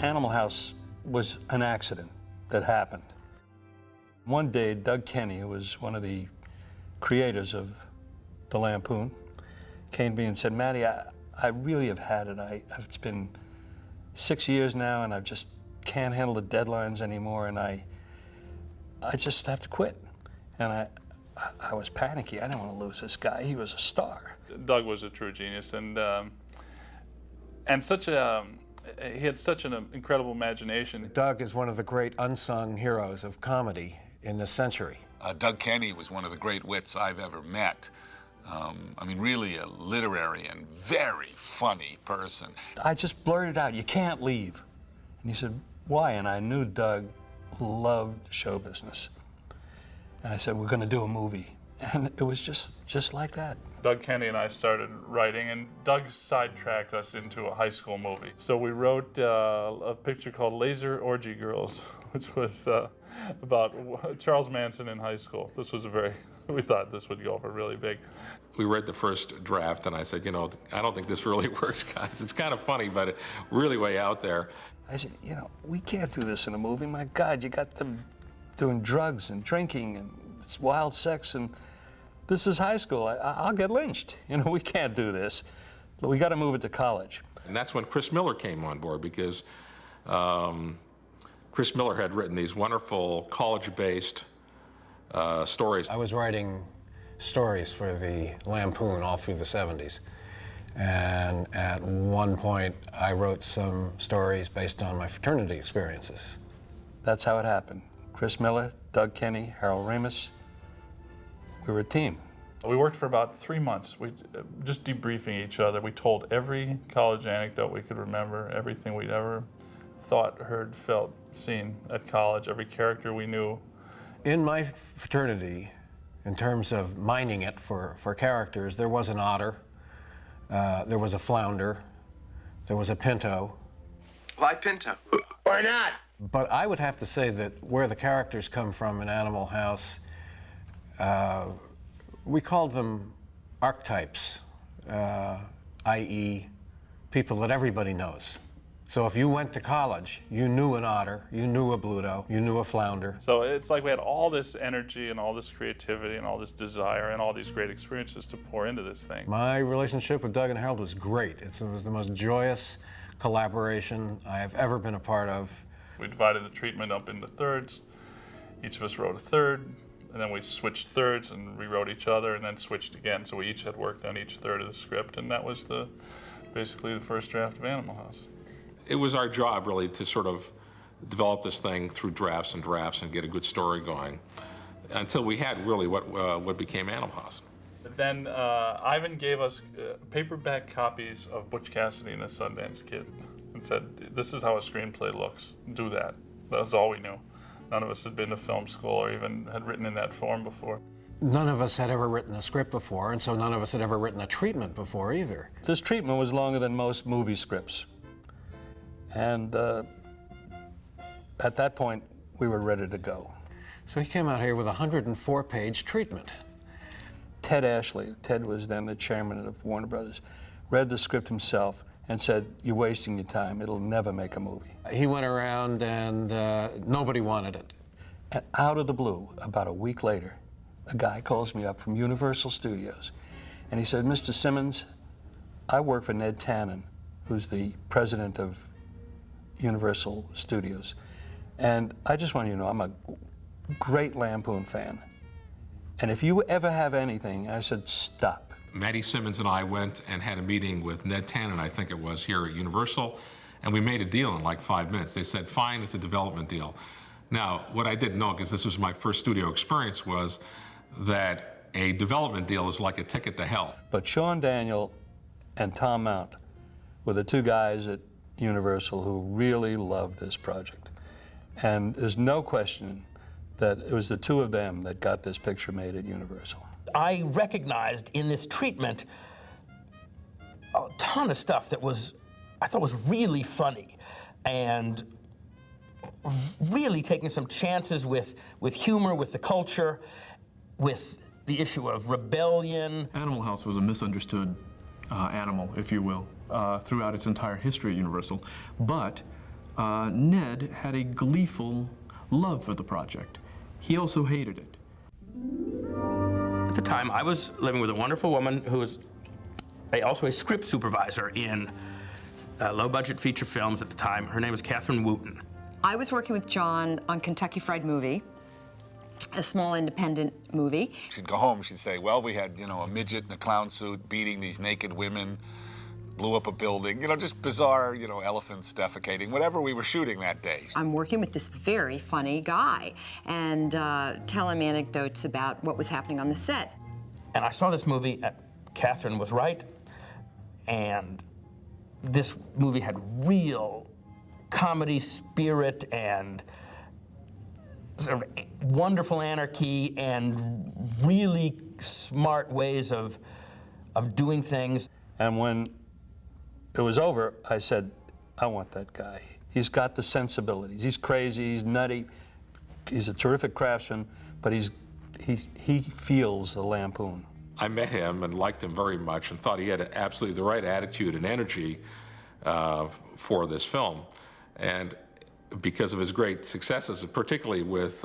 Animal House was an accident that happened. One day, Doug Kenny, who was one of the creators of the Lampoon, came to me and said, Matty, I really have had it. It's been 6 years now, and I just can't handle the deadlines anymore, and I just have to quit. And I was panicky. I didn't want to lose this guy. He was a star. Doug was a true genius, and such a he had such an incredible imagination. Doug is one of the great unsung heroes of comedy in this century. Doug Kenny was one of the great wits I've ever met. I mean, really a literary and very funny person. I just blurted out, "You can't leave." And he said, "Why?" And I knew Doug loved show business. And I said, "We're going to do a movie." And it was just like that. Doug Kenny and I started writing, and Doug sidetracked us into a high school movie. So we wrote a picture called Laser Orgy Girls, which was about Charles Manson in high school. This was we thought this would go over really big. We read the first draft, and I said, I don't think this really works, guys. It's kind of funny, but really way out there. I said, we can't do this in a movie. My God, you got them doing drugs and drinking and wild sex, and this is high school. I'll get lynched. We can't do this. We got to move it to college. And that's when Chris Miller came on board, because Chris Miller had written these wonderful college-based stories. I was writing stories for the Lampoon all through the 70s. And at one point, I wrote some stories based on my fraternity experiences. That's how it happened. Chris Miller, Doug Kenny, Harold Ramis. We were a team. We worked for about 3 months. We just debriefing each other. We told every college anecdote we could remember, everything we'd ever thought, heard, felt, seen at college, every character we knew. In my fraternity, in terms of mining it for characters, there was an otter, there was a flounder, there was a pinto. Why pinto? Why not? But I would have to say that where the characters come from in Animal House, we called them archetypes, i.e. people that everybody knows. So if you went to college, you knew an otter, you knew a bluto, you knew a flounder. So it's like we had all this energy and all this creativity and all this desire and all these great experiences to pour into this thing. My relationship with Doug and Harold was great. It was the most joyous collaboration I have ever been a part of. We divided the treatment up into thirds. Each of us wrote a third, and then we switched thirds and rewrote each other, and then switched again. So we each had worked on each third of the script, and that was basically the first draft of Animal House. It was our job, really, to sort of develop this thing through drafts and get a good story going, until we had really what became Animal House. But then Ivan gave us paperback copies of Butch Cassidy and the Sundance Kid and said, "This is how a screenplay looks. Do that." That was all we knew. None of us had been to film school or even had written in that form before. None of us had ever written a script before, and so none of us had ever written a treatment before either. This treatment was longer than most movie scripts. And at that point, we were ready to go. So he came out here with a 104-page treatment. Ted Ashley, Ted was then the chairman of Warner Brothers, read the script himself and said, "You're wasting your time. It'll never make a movie." He went around and nobody wanted it. And out of the blue, about a week later, a guy calls me up from Universal Studios, and he said, "Mr. Simmons, I work for Ned Tannen, who's the president of Universal Studios, and I just want you to know I'm a great Lampoon fan. And if you ever have anything," I said, "stop." Matty Simmons and I went and had a meeting with Ned Tannen, I think it was, here at Universal, and we made a deal in like 5 minutes. They said, "Fine, it's a development deal." Now, what I didn't know, because this was my first studio experience, was that a development deal is like a ticket to hell. But Sean Daniel and Tom Mount were the two guys at Universal who really loved this project. And there's no question that it was the two of them that got this picture made at Universal. I recognized in this treatment a ton of stuff that I thought was really funny, and really taking some chances with humor, with the culture, with the issue of rebellion. Animal House was a misunderstood animal, if you will, throughout its entire history at Universal. But Ned had a gleeful love for the project. He also hated it. At the time, I was living with a wonderful woman who was also a script supervisor in low-budget feature films at the time. Her name was Catherine Wooten. I was working with John on Kentucky Fried Movie, a small independent movie. She'd go home, she'd say, well, we had, a midget in a clown suit beating these naked women, blew up a building, just bizarre, elephants defecating, whatever we were shooting that day. I'm working with this very funny guy and tell him anecdotes about what was happening on the set. And I saw this movie, Catherine was right, and this movie had real comedy spirit and sort of wonderful anarchy and really smart ways of doing things. And when it was over, I said, I want that guy. He's got the sensibilities. He's crazy, he's nutty, he's a terrific craftsman, but he feels the Lampoon. I met him and liked him very much and thought he had absolutely the right attitude and energy for this film. And because of his great successes, particularly with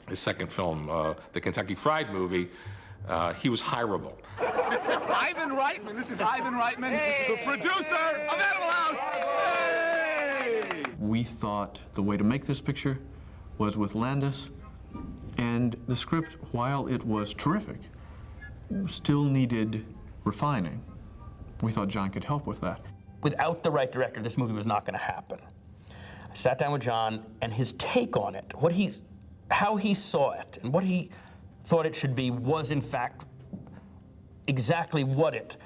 his second film, the Kentucky Fried Movie, he was hireable. Ivan Reitman. This is Ivan Reitman, the producer of Animal House. Hey! We thought the way to make this picture was with Landis, and the script, while it was terrific, still needed refining. We thought John could help with that. Without the right director, this movie was not going to happen. I sat down with John, and his take on it, how he saw it, and what he thought it should be was, in fact, exactly what it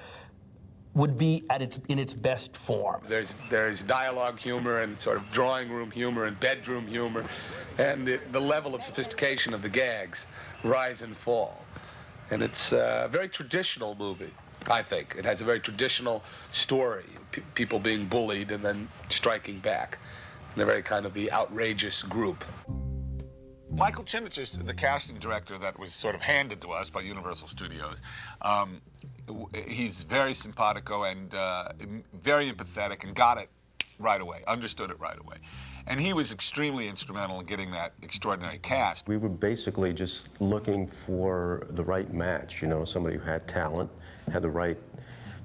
would be in its best form. There's dialogue humor and sort of drawing room humor and bedroom humor, and the level of sophistication of the gags rise and fall. And it's a very traditional movie, I think. It has a very traditional story, people being bullied and then striking back. And they're very kind of the outrageous group. Michael Chinich is the casting director that was sort of handed to us by Universal Studios. He's very simpatico and very empathetic and got it right away, understood it right away. And he was extremely instrumental in getting that extraordinary cast. We were basically just looking for the right match, somebody who had talent, had the right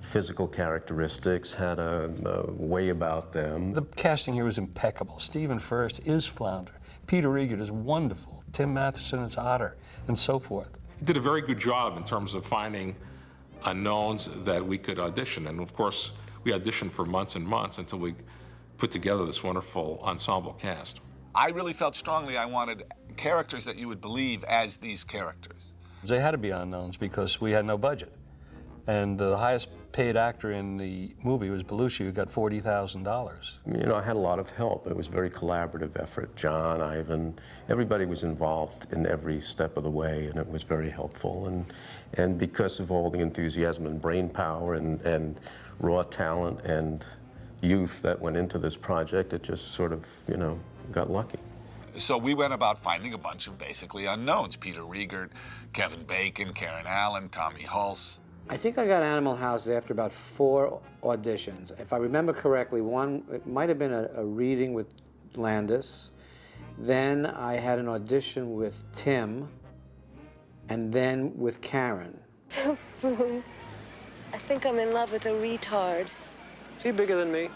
physical characteristics, had a way about them. The casting here was impeccable. Stephen Furst is Flounder. Peter Riegert is wonderful. Tim Matheson is Otter, and so forth. He did a very good job in terms of finding unknowns that we could audition. And of course, we auditioned for months and months until we put together this wonderful ensemble cast. I really felt strongly I wanted characters that you would believe as these characters. They had to be unknowns because we had no budget. And the highest paid actor in the movie was Belushi, who got $40,000. I had a lot of help. It was a very collaborative effort. John, Ivan, everybody was involved in every step of the way, and it was very helpful. And because of all the enthusiasm and brain power and raw talent and youth that went into this project, it just sort of, got lucky. So we went about finding a bunch of basically unknowns. Peter Riegert, Kevin Bacon, Karen Allen, Tommy Hulse. I think I got Animal House after about 4 auditions. If I remember correctly, it might have been a reading with Landis. Then I had an audition with Tim, and then with Karen. I think I'm in love with a retard. Is he bigger than me?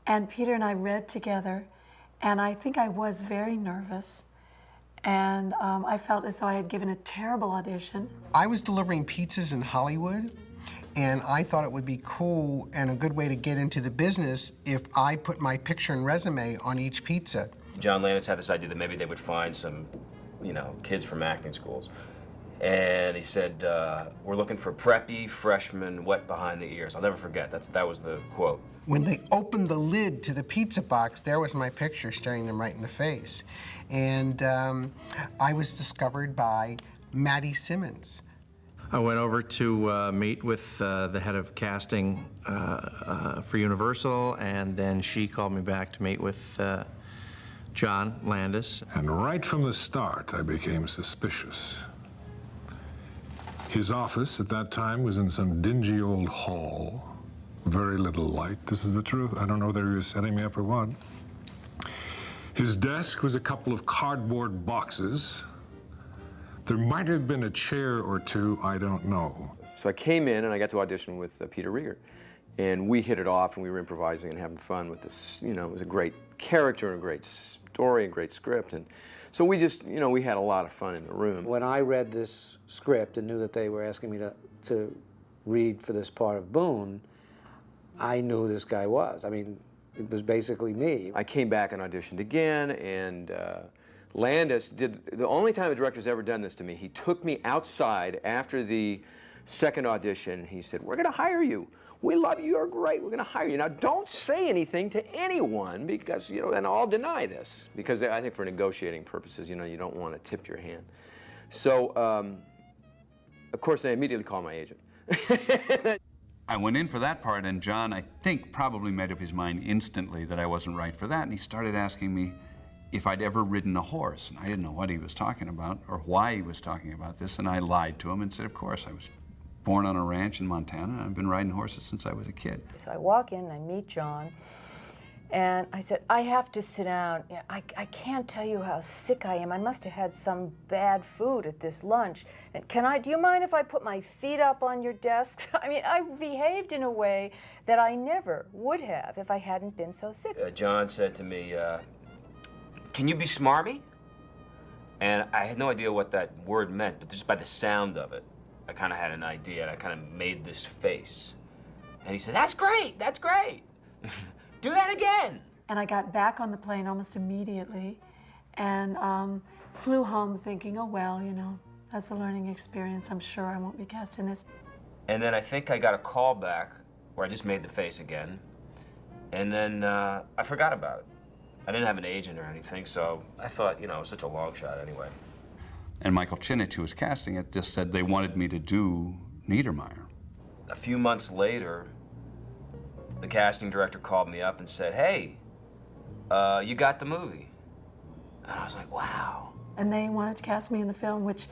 And Peter and I read together, and I think I was very nervous. And I felt as though I had given a terrible audition. I was delivering pizzas in Hollywood, and I thought it would be cool and a good way to get into the business if I put my picture and resume on each pizza. John Landis had this idea that maybe they would find some, kids from acting schools. And he said, we're looking for preppy freshmen wet behind the ears. I'll never forget, that was the quote. When they opened the lid to the pizza box, there was my picture staring them right in the face. And I was discovered by Maddie Simmons. I went over to meet with the head of casting for Universal, and then she called me back to meet with John Landis. And right from the start, I became suspicious. His office at that time was in some dingy old hall. very little light. This is the truth. I don't know whether he was setting me up or what. His desk was a couple of cardboard boxes. There might have been a chair or two, I don't know. So I came in and I got to audition with Peter Rieger. And we hit it off and we were improvising and having fun with this, you know, it was a great character and a great story and great script. And so we just, you know, we had a lot of fun in the room. When I read this script and knew that they were asking me to read for this part of Boone, I knew who this guy was. I mean, it was basically me. I came back and auditioned again, and Landis did, the only time a director's ever done this to me, he took me outside after the second audition. He said, "We're gonna hire you. We love you, you're great, we're gonna hire you. Now don't say anything to anyone because, you know, and I'll deny this because I think for negotiating purposes, you know, you don't want to tip your hand." So, of course, I immediately called my agent. I went in for that part, and John, I think, probably made up his mind instantly that I wasn't right for that, and he started asking me if I'd ever ridden a horse. And I didn't know what he was talking about or why he was talking about this, and I lied to him and said, of course, I was born on a ranch in Montana, and I've been riding horses since I was a kid. So I walk in and I meet John, and I said, I have to sit down. You know, I can't tell you how sick I am. I must have had some bad food at this lunch. And do you mind if I put my feet up on your desk? I mean, I behaved in a way that I never would have if I hadn't been so sick. John said to me, can you be smarmy? And I had no idea what that word meant, but just by the sound of it, I kind of had an idea, and I kind of made this face. And he said, that's great, that's great. Do that again. And I got back on the plane almost immediately and flew home thinking, oh, well, you know, that's a learning experience. I'm sure I won't be cast in this. And then I think I got a call back where I just made the face again. And then I forgot about it. I didn't have an agent or anything, so I thought, you know, it was such a long shot anyway. And Michael Chinich, who was casting it, just said they wanted me to do Niedermeyer. A few months later, the casting director called me up and said, hey, you got the movie. And I was like, wow. And they wanted to cast me in the film, which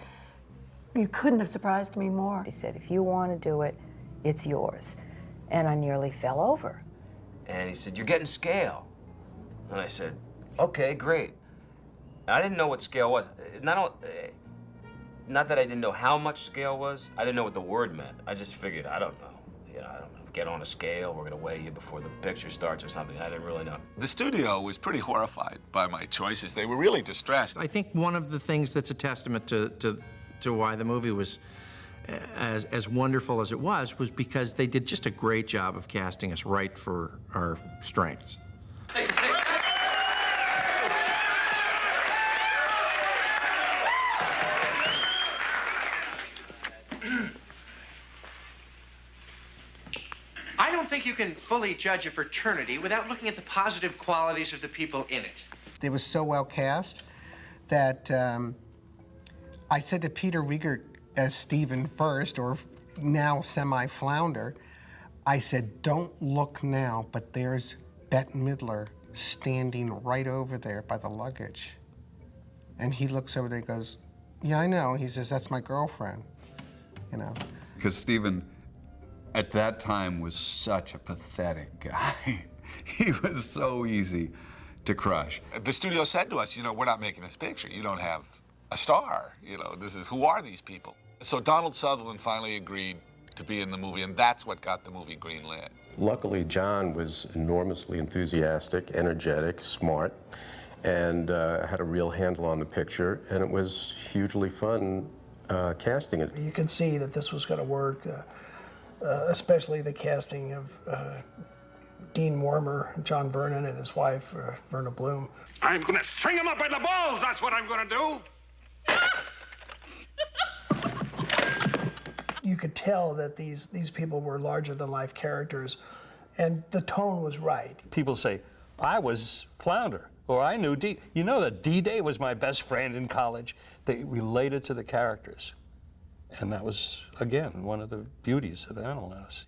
you couldn't have surprised me more. He said, if you want to do it, it's yours. And I nearly fell over. And he said, you're getting scale. And I said, okay, great. And I didn't know what scale was. Not that I didn't know how much scale was, I didn't know what the word meant. I just figured, I don't know. You know, I don't know. Get on a scale, we're gonna weigh you before the picture starts or something. I didn't really know. The studio was pretty horrified by my choices. They were really distressed. I think one of the things that's a testament to why the movie was as wonderful as it was because they did just a great job of casting us right for our strengths. I don't think you can fully judge a fraternity without looking at the positive qualities of the people in it. It was so well cast that I said to Peter Rieger as Stephen first, or now semi-Flounder, I said, don't look now, but there's Bette Midler standing right over there by the luggage. And he looks over there and goes, yeah, I know. He says, that's my girlfriend, you know. Because Stephen, at that time, was such a pathetic guy. He was so easy to crush. The studio said to us, you know, we're not making this picture. You don't have a star. You know, who are these people? So Donald Sutherland finally agreed to be in the movie, and that's what got the movie greenlit. Luckily, John was enormously enthusiastic, energetic, smart, and had a real handle on the picture, and it was hugely fun casting it. You could see that this was going to work, especially the casting of Dean Wormer, John Vernon, and his wife, Verna Bloom. I'm going to string him up by the balls, that's what I'm going to do. You could tell that these people were larger-than-life characters, and the tone was right. People say, I was Flounder, or I knew D. You know that D-Day was my best friend in college. They related to the characters. And that was, again, one of the beauties of Animal House.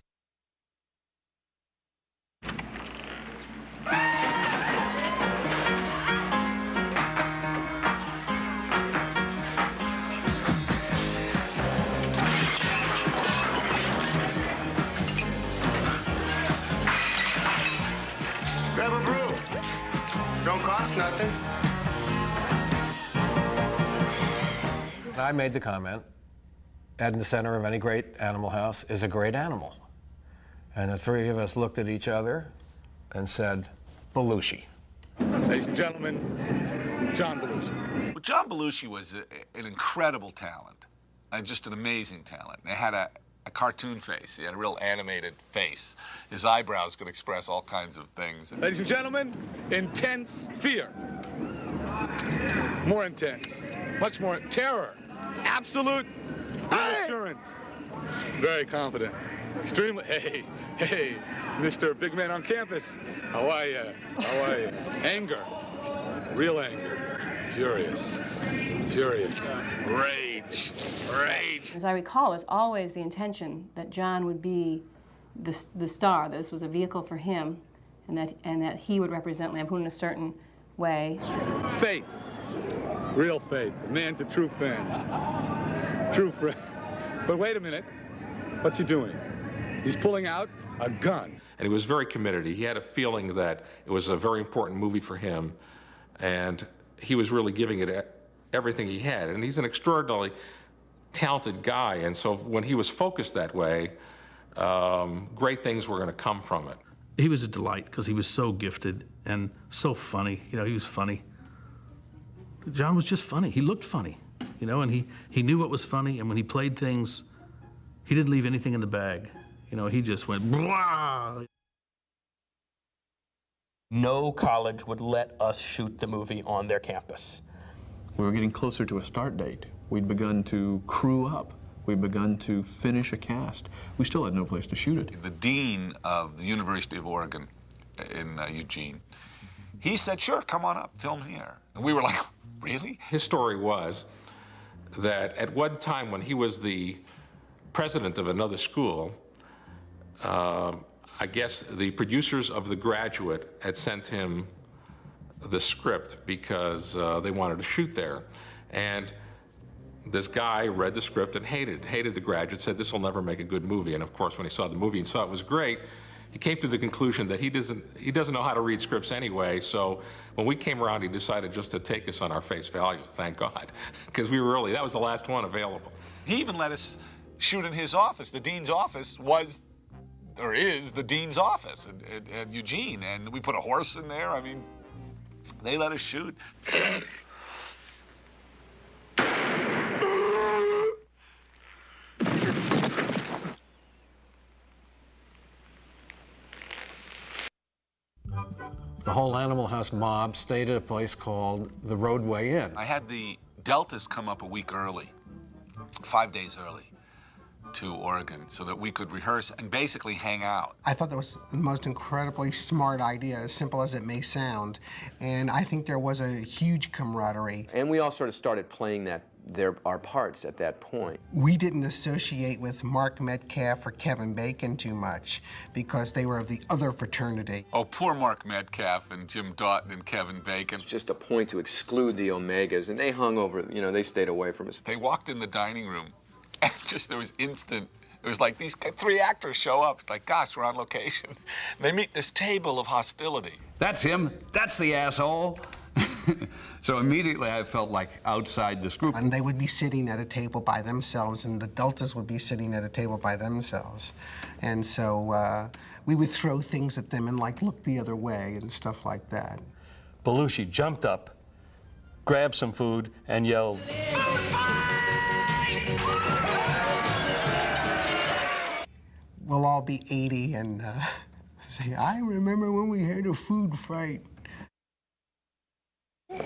It's nothing. I made the comment, at the center of any great animal house is a great animal. And the three of us looked at each other and said, Belushi. Ladies and gentlemen, John Belushi. Well, John Belushi was an incredible talent, just an amazing talent. He had a cartoon face. He had a real animated face. His eyebrows could express all kinds of things. Ladies and gentlemen, intense fear. More intense. Much more terror. Absolute reassurance. Very confident. Extremely. Hey, Mr. Big Man on campus. How are you? How are you? Anger. Real anger. Furious. Rage. As I recall, it was always the intention that John would be the star. This was a vehicle for him, and that he would represent Lampoon in a certain way. Faith. Real faith. A man's a true fan. True friend. But wait a minute. What's he doing? He's pulling out a gun. And he was very committed. He had a feeling that it was a very important movie for him, and he was really giving it everything he had. And he's an extraordinarily talented guy, and so when he was focused that way, great things were going to come from it. He was a delight because he was so gifted and so funny. You know, he was funny. John was just funny. He looked funny, you know, and he knew what was funny, and when he played things, he didn't leave anything in the bag. You know, he just went, blah. No college would let us shoot the movie on their campus. We were getting closer to a start date. We'd begun to crew up. We'd begun to finish a cast. We still had no place to shoot it. The dean of the University of Oregon in Eugene, he said, sure, come on up, film here. And we were like, really? His story was that at one time when he was the president of another school, I guess the producers of The Graduate had sent him the script because they wanted to shoot there. And this guy read the script and hated The Graduate, said this will never make a good movie. And of course, when he saw the movie and saw it was great, he came to the conclusion that he doesn't know how to read scripts anyway. So when we came around, he decided just to take us on our face value, thank God, because that was the last one available. He even let us shoot in his office. The dean's office was, or is, the dean's office at Eugene. And we put a horse in there. I mean, they let us shoot. The whole Animal House mob stayed at a place called the Roadway Inn. I had the Deltas come up a week early, 5 days early, to Oregon so that we could rehearse and basically hang out. I thought that was the most incredibly smart idea, as simple as it may sound. And I think there was a huge camaraderie. And we all sort of started playing our parts at that point. We didn't associate with Mark Metcalf or Kevin Bacon too much because they were of the other fraternity. Oh, poor Mark Metcalf and Jim Doughton and Kevin Bacon. It's just a point to exclude the Omegas, and they hung over, they stayed away from us. They walked in the dining room, and there was instant, it was like these three actors show up. It's like, gosh, we're on location. They meet this table of hostility. That's him. That's the asshole. So immediately I felt like outside this group. And they would be sitting at a table by themselves, and the Deltas would be sitting at a table by themselves. And so we would throw things at them and look the other way and stuff like that. Belushi jumped up, grabbed some food, and yelled, We'll all be 80 and say, I remember when we had a food fight.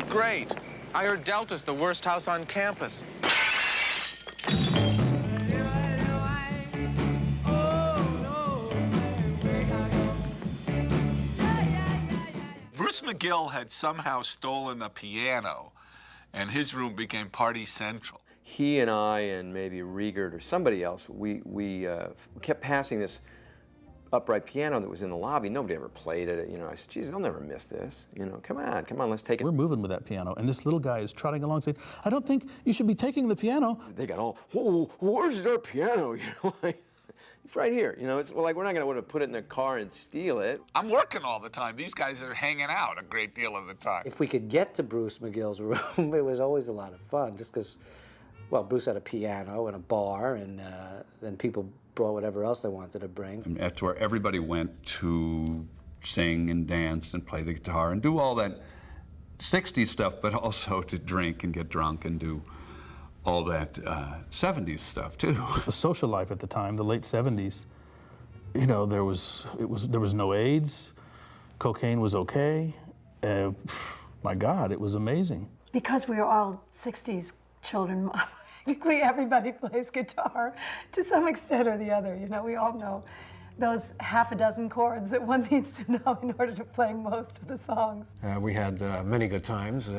Great. I heard Delta's the worst house on campus. Bruce McGill had somehow stolen a piano, and his room became party central. He and I and maybe Riegert or somebody else, we kept passing this upright piano that was in the lobby. Nobody ever played it. I said, geez, they'll never miss this. Come on, let's take it. We're moving with that piano, and this little guy is trotting along saying, I don't think you should be taking the piano. They got all, where's our piano? It's right here. You know, it's like we're not going to want to put it in the car and steal it. I'm working all the time. These guys are hanging out a great deal of the time. If we could get to Bruce McGill's room, it was always a lot of fun, just because, well, Bruce had a piano and a bar, and then people brought whatever else they wanted to bring. And that's where everybody went to sing and dance and play the guitar and do all that 60s stuff, but also to drink and get drunk and do all that 70s stuff too. The social life at the time, the late 70s, you know, there was no AIDS, cocaine was okay. My God, it was amazing. Because we were all 60s children, practically everybody plays guitar to some extent or the other. You know, we all know those half a dozen chords that one needs to know in order to play most of the songs. We had many good times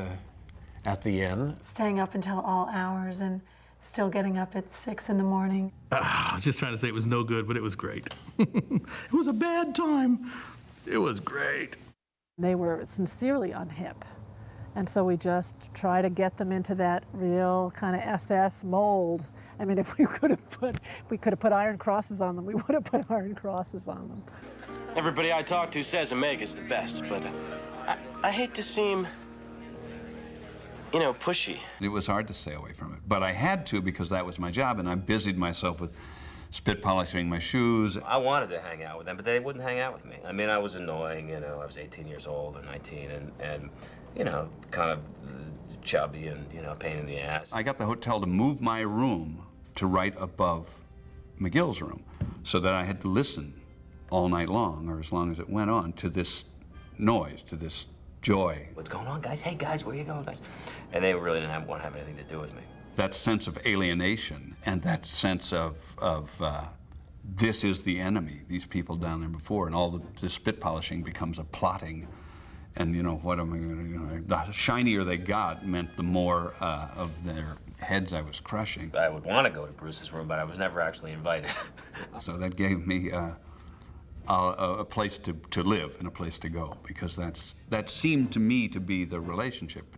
at the inn. Staying up until all hours and still getting up at 6 in the morning. I was just trying to say it was no good, but it was great. It was a bad time. It was great. They were sincerely unhip. And so we just try to get them into that real kind of SS mold. I mean, if we could have put iron crosses on them, we would have put iron crosses on them. Everybody I talk to says Omega's the best, but I hate to seem, you know, pushy. It was hard to stay away from it, but I had to because that was my job, and I busied myself with spit polishing my shoes. I wanted to hang out with them, but they wouldn't hang out with me. I mean, I was annoying, you know, I was 18 years old or 19, and you know, kind of chubby and, you know, a pain in the ass. I got the hotel to move my room to right above McGill's room so that I had to listen all night long, or as long as it went on, to this noise, to this joy. What's going on, guys? Hey, guys, where you going, guys? And they really didn't want to have anything to do with me. That sense of alienation and that sense of this is the enemy, these people down there before, and all the spit polishing becomes a plotting. And, you know, what am I going to, you know, the shinier they got meant the more of their heads I was crushing. I would want to go to Bruce's room, but I was never actually invited. So that gave me a place to live and a place to go, because that seemed to me to be the relationship.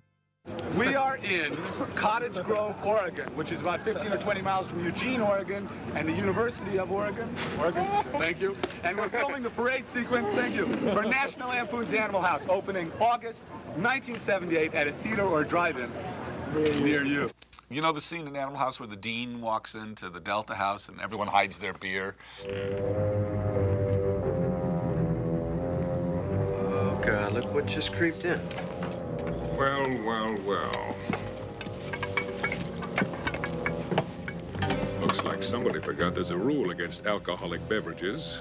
We are in Cottage Grove, Oregon, which is about 15 or 20 miles from Eugene, Oregon, and the University of Oregon. Thank you. And we're filming the parade sequence, thank you, for National Lampoon's Animal House, opening August 1978 at a theater or drive-in near you. You know the scene in Animal House where the dean walks into the Delta house and everyone hides their beer? Oh, God, look what just creeped in. Well, well, well. Looks like somebody forgot there's a rule against alcoholic beverages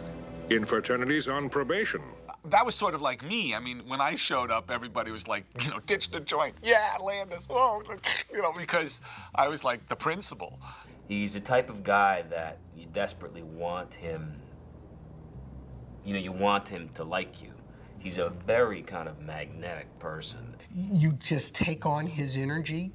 in fraternities on probation. That was sort of like me. I mean, when I showed up, everybody was like, you know, ditch the joint. Yeah, Landis, whoa. You know, because I was like the principal. He's the type of guy that you desperately want him, you know, you want him to like you. He's a very kind of magnetic person. You just take on his energy.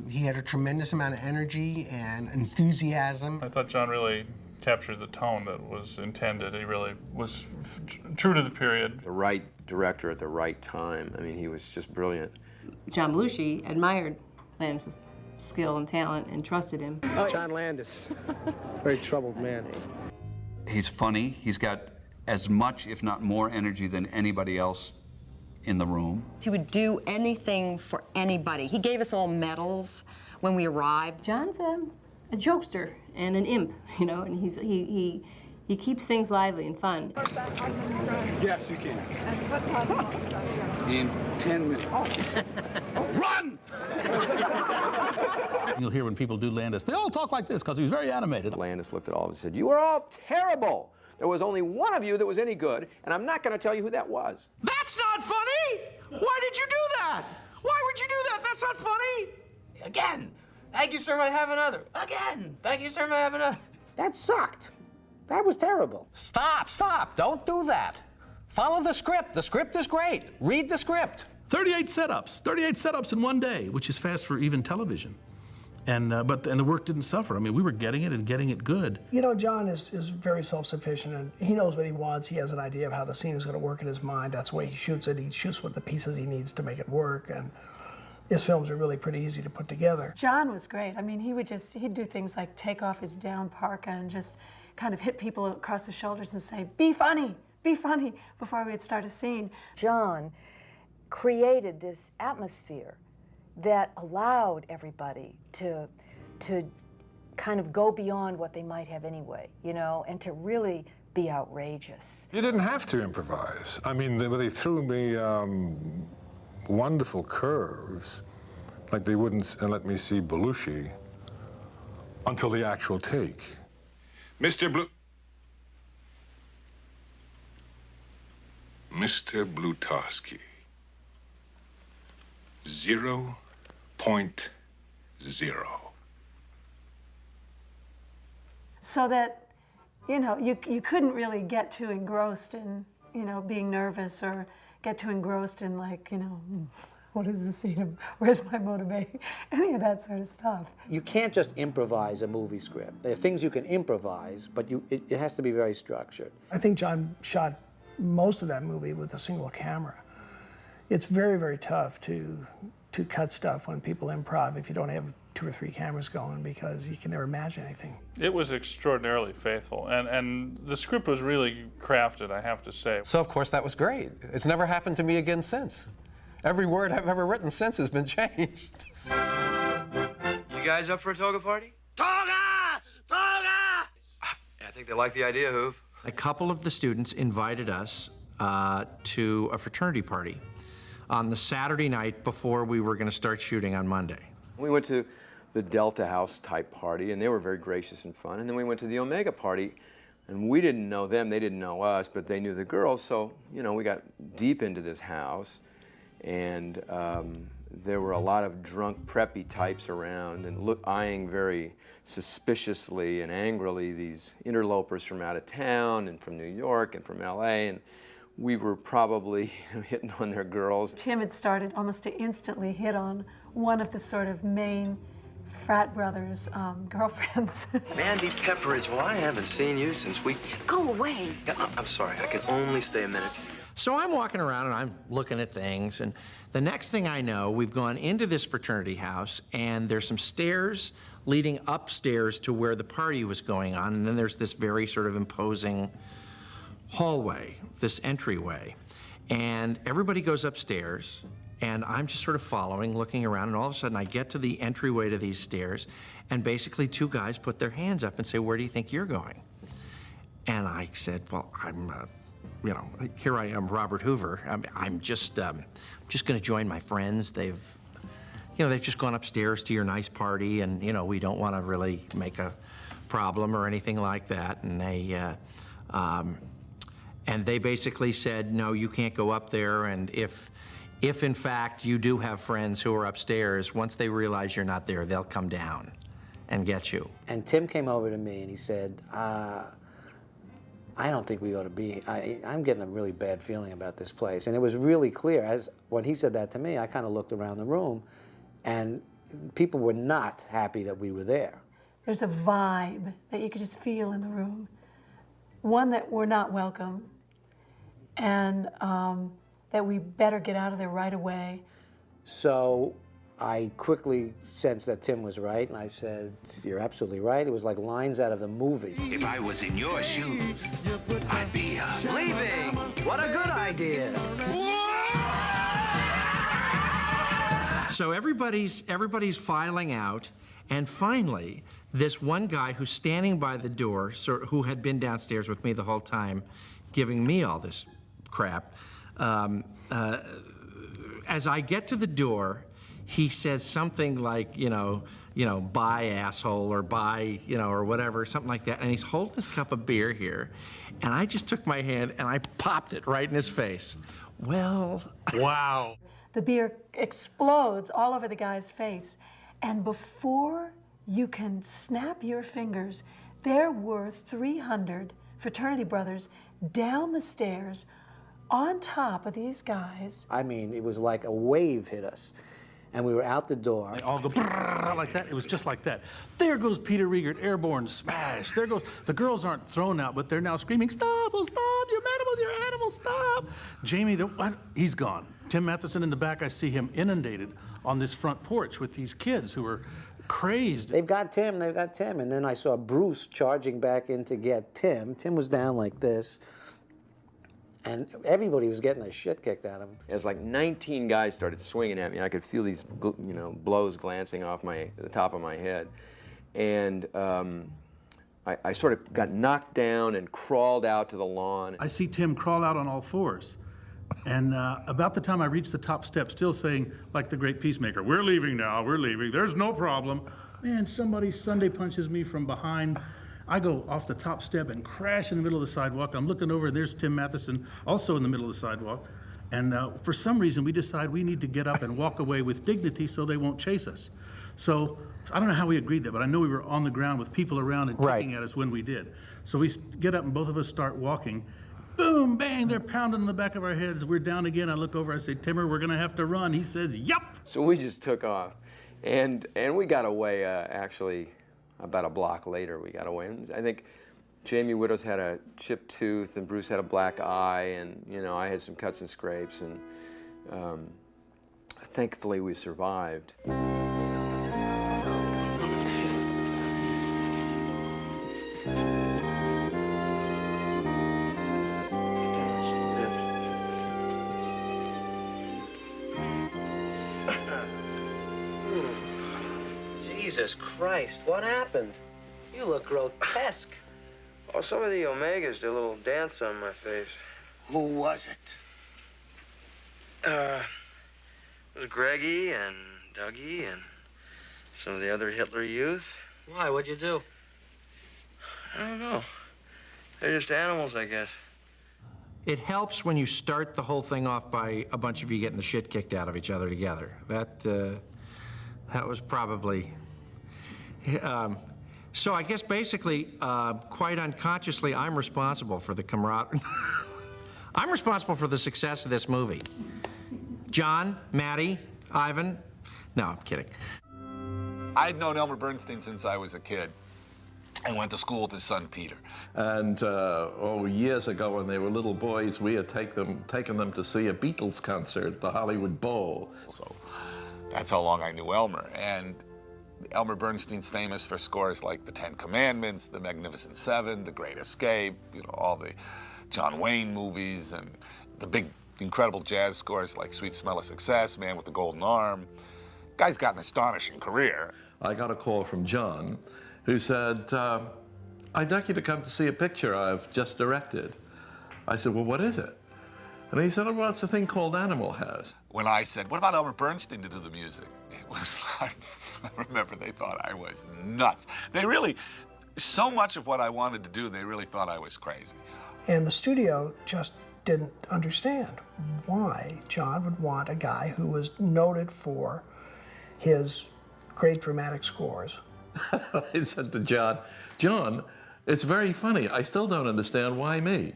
He had a tremendous amount of energy and enthusiasm. I thought John really captured the tone that was intended. He really was true to the period. The right director at the right time. I mean, he was just brilliant. John Belushi admired Landis' skill and talent and trusted him. John Landis, very troubled man. He's funny. He's got as much, if not more, energy than anybody else in the room. He would do anything for anybody. He gave us all medals when we arrived. John's a jokester and an imp, you know, and he keeps things lively and fun. Yes, you can. In 10 minutes. Run! You'll hear when people do Landis, they all talk like this because he was very animated. Landis looked at all of us and said, "You are all terrible. There was only one of you that was any good, and I'm not going to tell you who that was." That's not funny! Why did you do that? Why would you do that? That's not funny! Again! Thank you, sir, may I have another? Again! Thank you, sir, may I have another? That sucked. That was terrible. Stop! Don't do that. Follow the script. The script is great. Read the script. 38 setups in one day, which is fast for even television. And the work didn't suffer. I mean, we were getting it and getting it good. You know, John is very self-sufficient, and he knows what he wants. He has an idea of how the scene is going to work in his mind. That's the way he shoots it. He shoots with the pieces he needs to make it work. And his films are really pretty easy to put together. John was great. I mean, he'd do things like take off his down parka and just kind of hit people across the shoulders and say, be funny, before we'd start a scene. John created this atmosphere that allowed everybody to kind of go beyond what they might have anyway, you know, and to really be outrageous. You didn't have to improvise. I mean, they threw me wonderful curves, like they wouldn't let me see Belushi until the actual take. Mr. Blutarsky. 0.0. So that, you know, you couldn't really get too engrossed in, you know, being nervous or get too engrossed in, like, you know, what is the scene? Where's my motivation? Any of that sort of stuff. You can't just improvise a movie script. There are things you can improvise, but it has to be very structured. I think John shot most of that movie with a single camera. It's very, very tough to cut stuff when people improv if you don't have 2 or 3 cameras going, because you can never imagine anything. It was extraordinarily faithful, and the script was really crafted, I have to say. So of course that was great. It's never happened to me again since. Every word I've ever written since has been changed. You guys up for a toga party? Toga! Toga! I think they like the idea, Hoove. A couple of the students invited us to a fraternity party on the Saturday night before we were going to start shooting on Monday. We went to the Delta House type party, and they were very gracious and fun. And then we went to the Omega party, and we didn't know them, they didn't know us, but they knew the girls. So, you know, we got deep into this house, and there were a lot of drunk, preppy types around and eyeing very suspiciously and angrily these interlopers from out of town and from New York and from LA. And we were probably hitting on their girls. Tim had started almost to instantly hit on one of the sort of main frat brothers' girlfriends. Mandy Pepperidge, well, I haven't seen you since we... Go away. I'm sorry, I can only stay a minute. So I'm walking around and I'm looking at things, and the next thing I know, we've gone into this fraternity house, and there's some stairs leading upstairs to where the party was going on, and then there's this very sort of imposing hallway, this entryway, and everybody goes upstairs, and I'm just sort of following, looking around, and all of a sudden I get to the entryway to these stairs, and basically 2 guys put their hands up and say, "Where do you think you're going?" And I said, "Well, I'm you know, here I am, Robert Hoover. I'm just going to join my friends. They've just gone upstairs to your nice party, and, you know, we don't want to really make a problem or anything like that." And they basically said, "No, you can't go up there, and if in fact you do have friends who are upstairs, once they realize you're not there, they'll come down and get you." And Tim came over to me and he said, I don't think we ought to be, I'm getting a really bad feeling about this place. And it was really clear, as when he said that to me, I kind of looked around the room, and people were not happy that we were there. There's a vibe that you could just feel in the room. One, that we're not welcome, and that we better get out of there right away. So I quickly sensed that Tim was right, and I said, "You're absolutely right." It was like lines out of the movie. If I was in your shoes, I'd be leaving. What a good idea. So everybody's filing out, and finally, this one guy who's standing by the door, who had been downstairs with me the whole time, giving me all this crap, as I get to the door, he says something like, you know, "Bye, asshole," or "Bye," you know, or whatever, something like that. And he's holding his cup of beer here, and I just took my hand and I popped it right in his face. Well, wow. The beer explodes all over the guy's face, and before you can snap your fingers, there were 300 fraternity brothers down the stairs on top of these guys. I mean, it was like a wave hit us. And we were out the door. They all go brrrr, like that. It was just like that. There goes Peter Riegert, airborne, smash. There goes, the girls aren't thrown out, but they're now screaming, stop, oh, stop, you're animals, stop. Jamie, he's gone. Tim Matheson in the back, I see him inundated on this front porch with these kids who are crazed. They've got Tim. And then I saw Bruce charging back in to get Tim. Tim was down like this. And everybody was getting the shit kicked out of him. As like 19 guys started swinging at me, I could feel these, blows glancing off the top of my head. And I sort of got knocked down and crawled out to the lawn. I see Tim crawl out on all fours. And about the time I reached the top step, still saying, like the great peacemaker, we're leaving now, we're leaving, there's no problem. Man, somebody Sunday punches me from behind. I go off the top step and crash in the middle of the sidewalk. I'm looking over, and there's Tim Matheson, also in the middle of the sidewalk. And for some reason, we decide we need to get up and walk away with dignity so they won't chase us. So I don't know how we agreed that, but I know we were on the ground with people around and kicking at us when we did. So we get up, and both of us start walking. Boom, bang, they're pounding on the back of our heads. We're down again. I look over, I say, Timmer, we're gonna have to run. He says, yup. So we just took off. And we got away, actually, about a block later, we got away. And I think Jamie Widows had a chipped tooth, and Bruce had a black eye, and, I had some cuts and scrapes, and thankfully we survived. Jesus Christ, what happened? You look grotesque. Oh, some of the Omegas did a little dance on my face. Who was it? It was Greggy and Dougie and some of the other Hitler Youth. Why? What'd you do? I don't know. They're just animals, I guess. It helps when you start the whole thing off by a bunch of you getting the shit kicked out of each other together. That was probably... so I guess basically, quite unconsciously, I'm responsible for the camaraderie. I'm responsible for the success of this movie. John, Maddie, Ivan. No, I'm kidding. I'd known Elmer Bernstein since I was a kid. I went to school with his son, Peter. And years ago when they were little boys, we had taken them to see a Beatles concert at the Hollywood Bowl. So that's how long I knew Elmer. And Elmer Bernstein's famous for scores like The Ten Commandments, The Magnificent Seven, The Great Escape, all the John Wayne movies, and the big, incredible jazz scores like Sweet Smell of Success, Man with the Golden Arm. Guy's got an astonishing career. I got a call from John, who said, I'd like you to come to see a picture I've just directed. I said, well, what is it? And he said, well, it's a thing called Animal House. When I said, what about Elmer Bernstein to do the music? It was like, I remember they thought I was nuts. They really, so much of what I wanted to do, they really thought I was crazy. And the studio just didn't understand why John would want a guy who was noted for his great dramatic scores. I said to John, it's very funny. I still don't understand why me.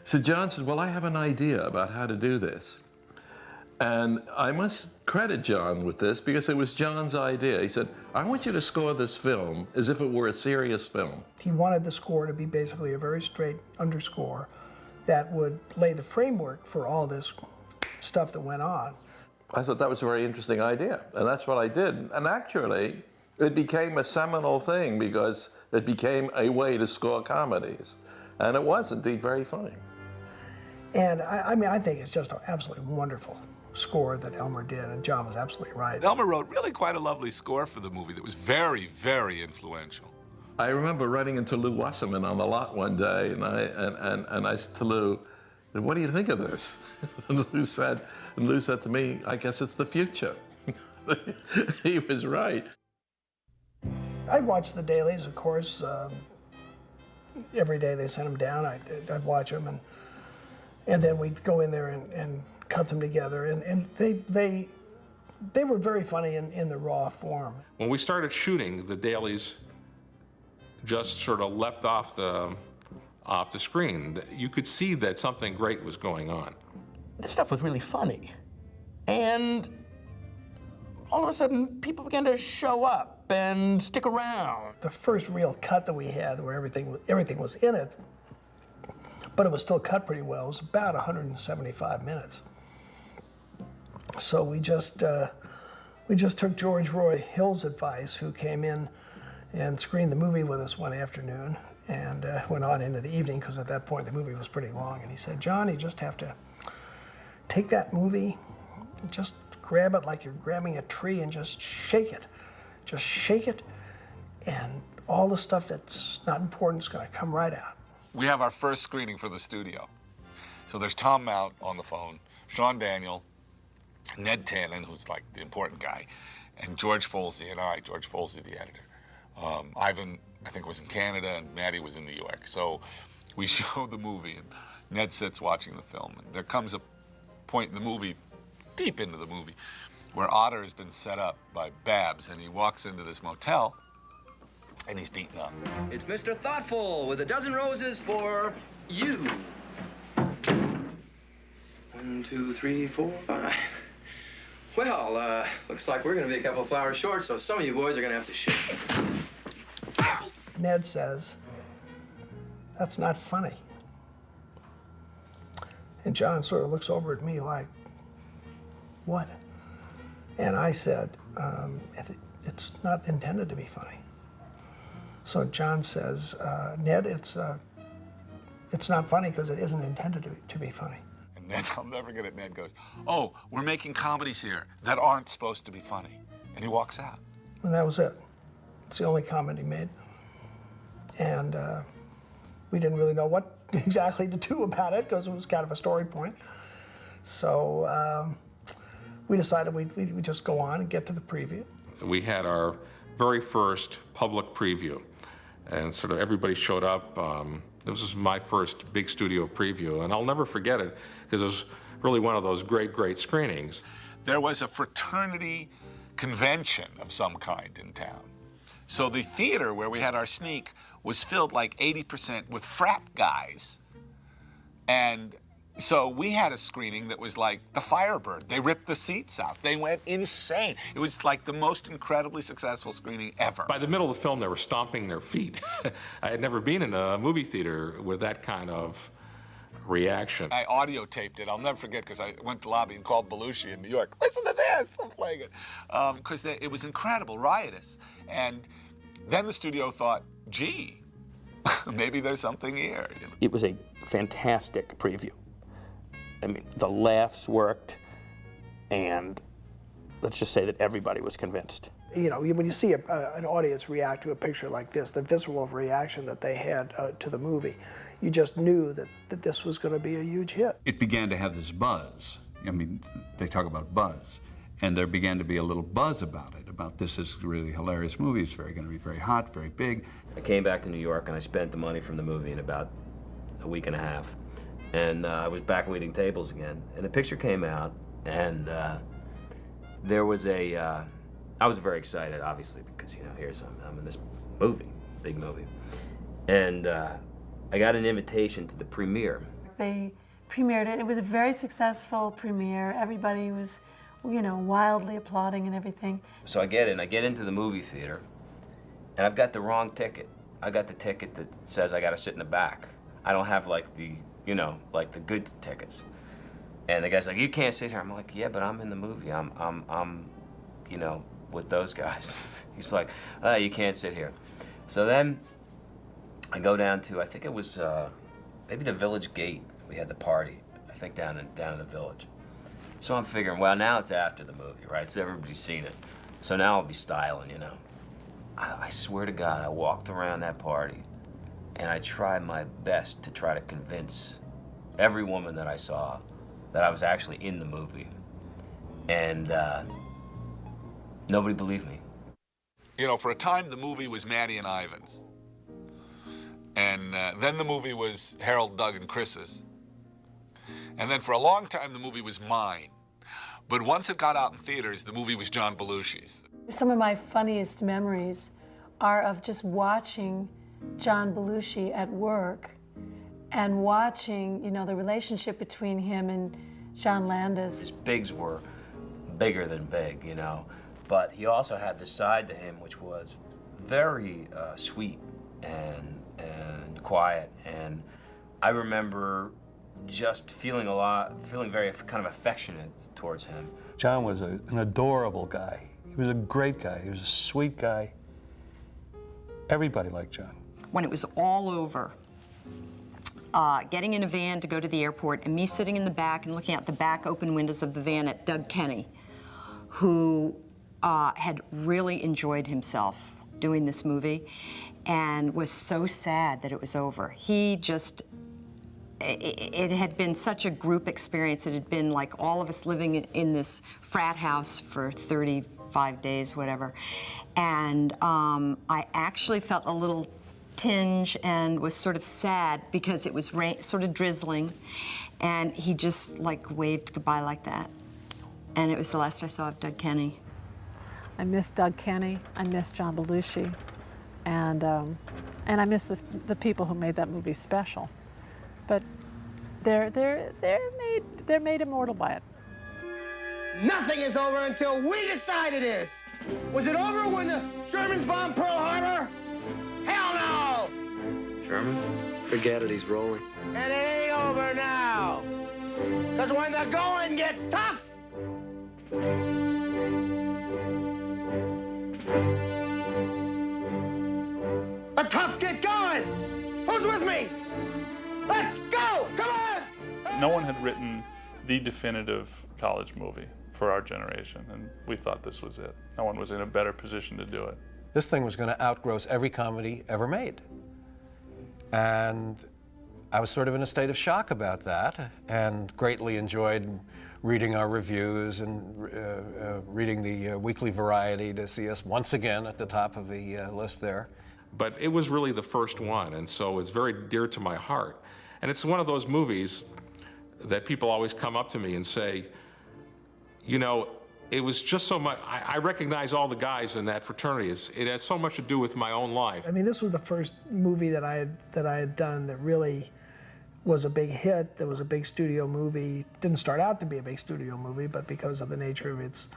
So John said, well, I have an idea about how to do this. And I must credit John with this because it was John's idea. He said, I want you to score this film as if it were a serious film. He wanted the score to be basically a very straight underscore that would lay the framework for all this stuff that went on. I thought that was a very interesting idea, and that's what I did. And actually, it became a seminal thing because it became a way to score comedies. And it was indeed very funny. And I think it's just an absolutely wonderful score that Elmer did, and John was absolutely right. Elmer wrote really quite a lovely score for the movie that was very, very influential. I remember running into Lou Wasserman on the lot one day, and I said to Lou, what do you think of this? And Lou said to me, I guess it's the future. He was right. I watched the dailies, of course. Every day they sent them down, I'd watch them, and then we'd go in there and cut them together, and they were very funny in the raw form. When we started shooting, the dailies just sort of leapt off the screen. You could see that something great was going on. This stuff was really funny. And all of a sudden, people began to show up and stick around. The first real cut that we had, where everything was in it, but it was still cut pretty well, was about 175 minutes. So we just took George Roy Hill's advice, who came in and screened the movie with us one afternoon, and went on into the evening, because at that point the movie was pretty long. And he said, "John, you just have to take that movie, just grab it like you're grabbing a tree and just shake it. Just shake it, and all the stuff that's not important is going to come right out." We have our first screening for the studio. So there's Tom Mount on the phone, Sean Daniel, Ned Tannen, who's like the important guy, and George Folsey and I, George Folsey, the editor. Ivan, I think, was in Canada, and Maddie was in New York. So we show the movie, and Ned sits watching the film, and there comes a point in the movie, deep into the movie, where Otter has been set up by Babs, and he walks into this motel, and he's beaten up. It's Mr. Thoughtful with a dozen roses for you. 1, 2, 3, 4, 5. Well, looks like we're gonna be a couple of flowers short, so some of you boys are gonna have to shake. Ned says, "That's not funny." And John sort of looks over at me like, "What?" And I said, "It's not intended to be funny." So John says, "Ned, it's not funny because it isn't intended to be funny." And Ned, I'll never get it, Ned goes, "Oh, we're making comedies here that aren't supposed to be funny." And he walks out. And that was it. It's the only comment he made. And we didn't really know what exactly to do about it, because it was kind of a story point. So we decided we'd just go on and get to the preview. We had our very first public preview, and sort of everybody showed up. This was my first big studio preview, and I'll never forget it, because it was really one of those great, great screenings. There was a fraternity convention of some kind in town. So the theater where we had our sneak was filled like 80% with frat guys. And so we had a screening that was like the Firebird. They ripped the seats out. They went insane. It was like the most incredibly successful screening ever. By the middle of the film, they were stomping their feet. I had never been in a movie theater with that kind of reaction. I audio taped it. I'll never forget, because I went to the lobby and called Belushi in New York. "Listen to this!" I'm playing it. Because it was incredible, riotous. And then the studio thought, gee, maybe there's something here. You know? It was a fantastic preview. I mean, the laughs worked, and let's just say that everybody was convinced. You know, when you see an audience react to a picture like this, the visceral reaction that they had to the movie, you just knew that this was going to be a huge hit. It began to have this buzz. I mean, they talk about buzz. And there began to be a little buzz about it, about this is a really hilarious movie. It's going to be very hot, very big. I came back to New York, and I spent the money from the movie in about a week and a half. And I was back waiting tables again. And the picture came out, and there was a... I was very excited, obviously, because, you know, here's I'm in this movie, big movie. And I got an invitation to the premiere. They premiered it. It was a very successful premiere. Everybody was, you know, wildly applauding and everything. So I get into the movie theater, and I've got the wrong ticket. I got the ticket that says I got to sit in the back. I don't have, like, the, you know, like the good tickets. And the guy's like, "You can't sit here." I'm like, "Yeah, but I'm in the movie. I'm you know, with those guys." He's like, "You can't sit here." So then I go down to, I think it was maybe the Village Gate. We had the party, I think, down in the Village. So I'm figuring, well, now it's after the movie, right? So everybody's seen it. So now I'll be styling, you know. I swear to God, I walked around that party, and I tried my best to try to convince every woman that I saw that I was actually in the movie. And nobody believed me. You know, for a time, the movie was Maddie and Ivan's. And then the movie was Harold, Doug, and Chris's. And then for a long time, the movie was mine. But once it got out in theaters, the movie was John Belushi's. Some of my funniest memories are of just watching John Belushi at work and watching, you know, the relationship between him and John Landis. His bigs were bigger than big, you know. but he also had this side to him which was very sweet and quiet. And I remember just feeling very kind of affectionate towards him. John was an adorable guy. He was a great guy. He was a sweet guy. Everybody liked John. When it was all over, getting in a van to go to the airport and me sitting in the back and looking out the back open windows of the van at Doug Kenny, who had really enjoyed himself doing this movie and was so sad that it was over. He just, it had been such a group experience. It had been like all of us living in this frat house for 35 days, whatever. And I actually felt a little tinge and was sort of sad because it was sort of drizzling. And he just like waved goodbye like that. And it was the last I saw of Doug Kenny. I miss Doug Kenny. I miss John Belushi. And I miss the people who made that movie special. But they're made immortal by it. Nothing is over until we decide it is. Was it over when the Germans bombed Pearl Harbor? Hell no! Sherman? Forget it, he's rolling. And it ain't over now. Because when the going gets tough, the toughs get going. Who's with me? Let's go! Come on! No one had written the definitive college movie for our generation, and we thought this was it. No one was in a better position to do it. This thing was going to outgross every comedy ever made. And I was sort of in a state of shock about that, and greatly enjoyed reading our reviews and reading the Weekly Variety to see us once again at the top of the list there. But it was really the first one, and so it's very dear to my heart. And it's one of those movies that people always come up to me and say, you know, it was just so much, I recognize all the guys in that fraternity. It has so much to do with my own life. I mean, this was the first movie that I had done that really was a big hit. That was a big studio movie. Didn't start out to be a big studio movie, but because of the nature of its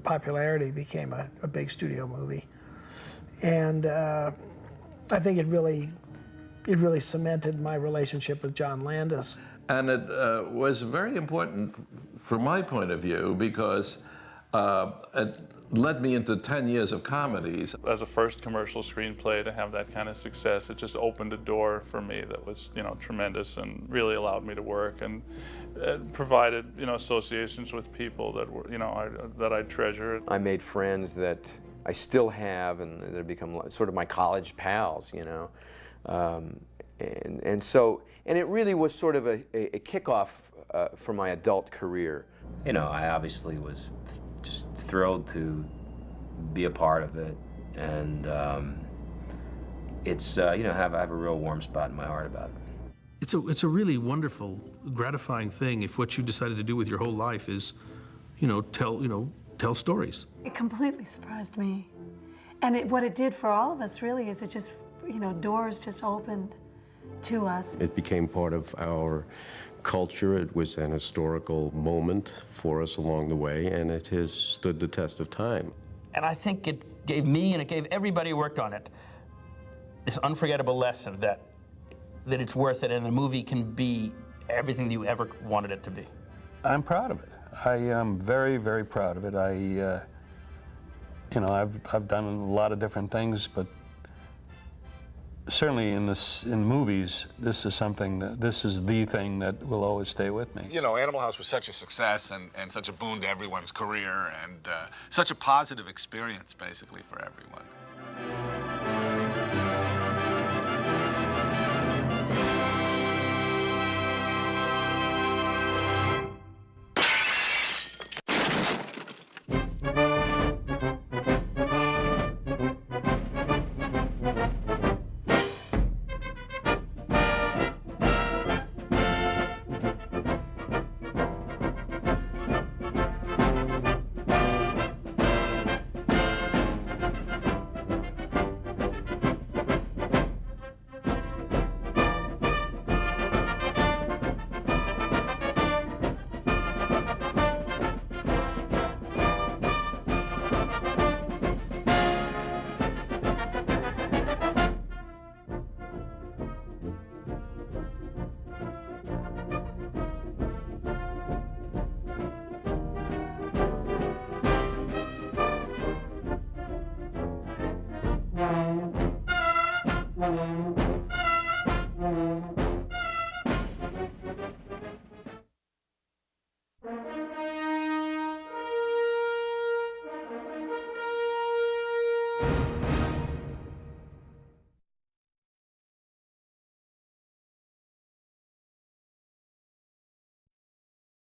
popularity, became a big studio movie. And I think it really cemented my relationship with John Landis. And it was very important from my point of view because it led me into 10 years of comedies. As a first commercial screenplay to have that kind of success, it just opened a door for me that was, you know, tremendous and really allowed me to work, and it provided, you know, associations with people that were, you know, that I treasure. I made friends that I still have, and that have become sort of my college pals, you know. And it really was sort of a kickoff for my adult career. You know, I obviously was just thrilled to be a part of it, and it's you know, I have a real warm spot in my heart about it. It's a really wonderful, gratifying thing if what you decided to do with your whole life is, you know, tell stories. It completely surprised me. And what it did for all of us really is it just, you know, doors just opened to us. It became part of our culture. It was an historical moment for us along the way, and it has stood the test of time. And I think it gave me, and it gave everybody who worked on it, this unforgettable lesson that it's worth it, and a movie can be everything that you ever wanted it to be. I'm proud of it. I am very, very proud of it. You know, I've done a lot of different things, but certainly in movies, this is the thing that will always stay with me. You know, Animal House was such a success and such a boon to everyone's career, and such a positive experience, basically, for everyone.